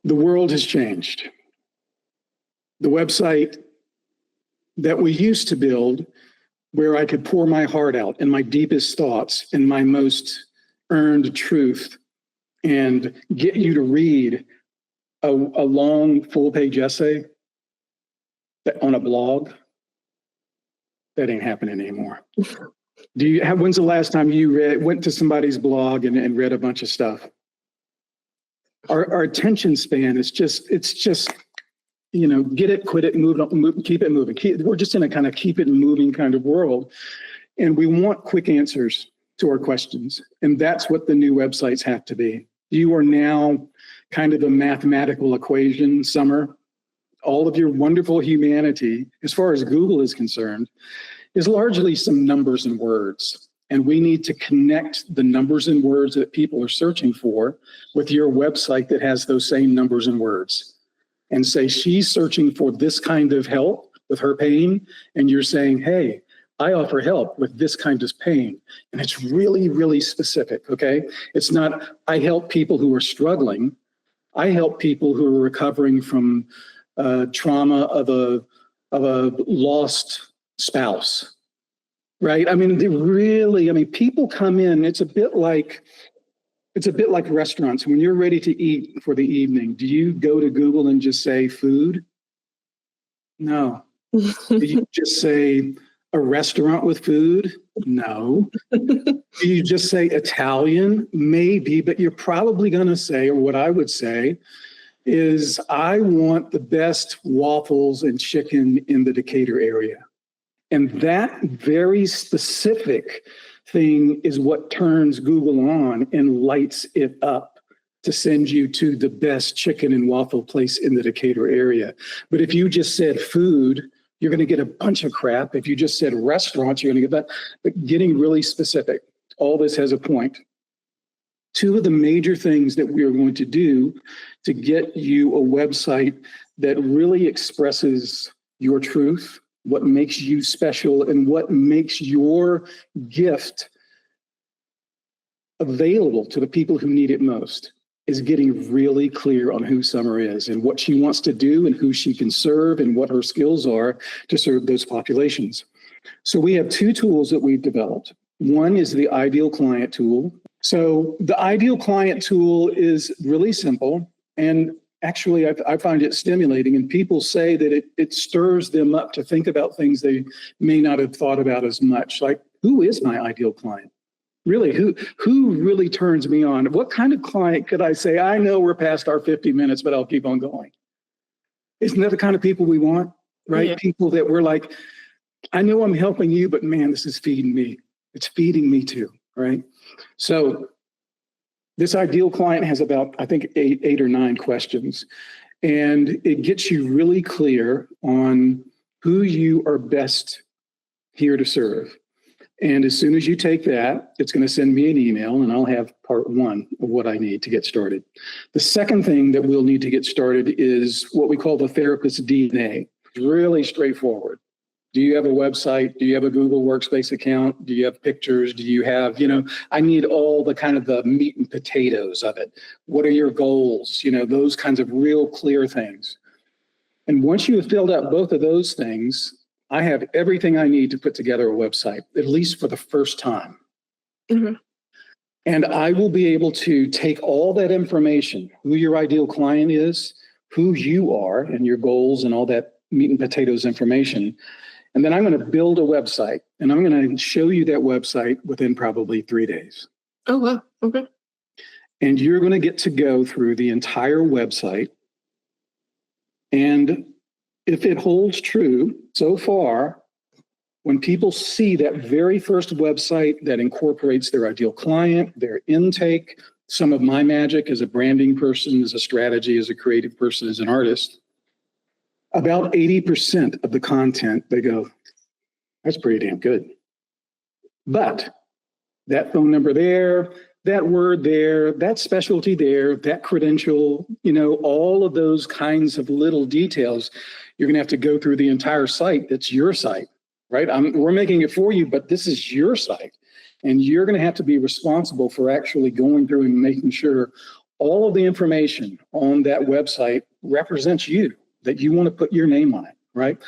The world has changed. The website that we used to build, where I could pour my heart out and my deepest thoughts and my most earned truth and get you to read a long full-page essay on a blog, that ain't happening anymore. When's the last time you went to somebody's blog and read a bunch of stuff? Our attention span is just, get it, quit it, move on, keep it moving. We're just in a kind of keep it moving kind of world. And we want quick answers to our questions. And that's what the new websites have to be. You are now kind of a mathematical equation, Summer. All of your wonderful humanity, as far as Google is concerned, is largely some numbers and words. And we need to connect the numbers and words that people are searching for with your website that has those same numbers and words. And say, she's searching for this kind of help with her pain. And you're saying, hey, I offer help with this kind of pain. And it's really, really specific, okay? It's not, I help people who are struggling. I help people who are recovering from trauma of a lost spouse, right? I mean, people come in, it's a bit like restaurants. When you're ready to eat for the evening, do you go to Google and just say food? No. Do you just say a restaurant with food? No. Do you just say Italian? Maybe, but you're probably going to say, or what I would say is, I want the best waffles and chicken in the Decatur area. And that very specific thing is what turns Google on and lights it up to send you to the best chicken and waffle place in the Decatur area. But if you just said food, you're going to get a bunch of crap. If you just said restaurants, you're going to get that. But getting really specific, all this has a point. Two of the major things that we are going to do to get you a website that really expresses your truth, what makes you special, and what makes your gift available to the people who need it most, is getting really clear on who Summer is and what she wants to do and who she can serve and what her skills are to serve those populations. So we have two tools that we've developed. One is the Ideal Client tool. So the Ideal Client tool is really simple, and actually I find it stimulating, and people say that it stirs them up to think about things they may not have thought about as much, like, who is my ideal client? Really, who really turns me on? What kind of client could I say, I know we're past our 50 minutes, but I'll keep on going? Isn't that the kind of people we want, right? Yeah. People that we're like, I know I'm helping you, but man, this is feeding me. It's feeding me too, right? So this ideal client has about, I think, eight or nine questions, and it gets you really clear on who you are best here to serve. And as soon as you take that, it's going to send me an email, and I'll have part one of what I need to get started. The second thing that we'll need to get started is what we call the therapist DNA. It's really straightforward. Do you have a website? Do you have a Google Workspace account? Do you have pictures? Do you have, I need all the kind of the meat and potatoes of it. What are your goals? Those kinds of real clear things. And once you have filled out both of those things, I have everything I need to put together a website, at least for the first time. Mm-hmm. And I will be able to take all that information, who your ideal client is, who you are, and your goals and all that meat and potatoes information. And then I'm going to build a website, and I'm going to show you that website within probably 3 days. Oh, wow. Okay. And you're going to get to go through the entire website. And if it holds true so far, when people see that very first website that incorporates their ideal client, their intake, some of my magic as a branding person, as a strategy, as a creative person, as an artist, about 80% of the content, they go, that's pretty damn good. But that phone number there, that word there, that specialty there, that credential, all of those kinds of little details, you're going to have to go through the entire site. It's your site, right? We're making it for you, but this is your site. And you're going to have to be responsible for actually going through and making sure all of the information on that website represents you, that you want to put your name on it, right?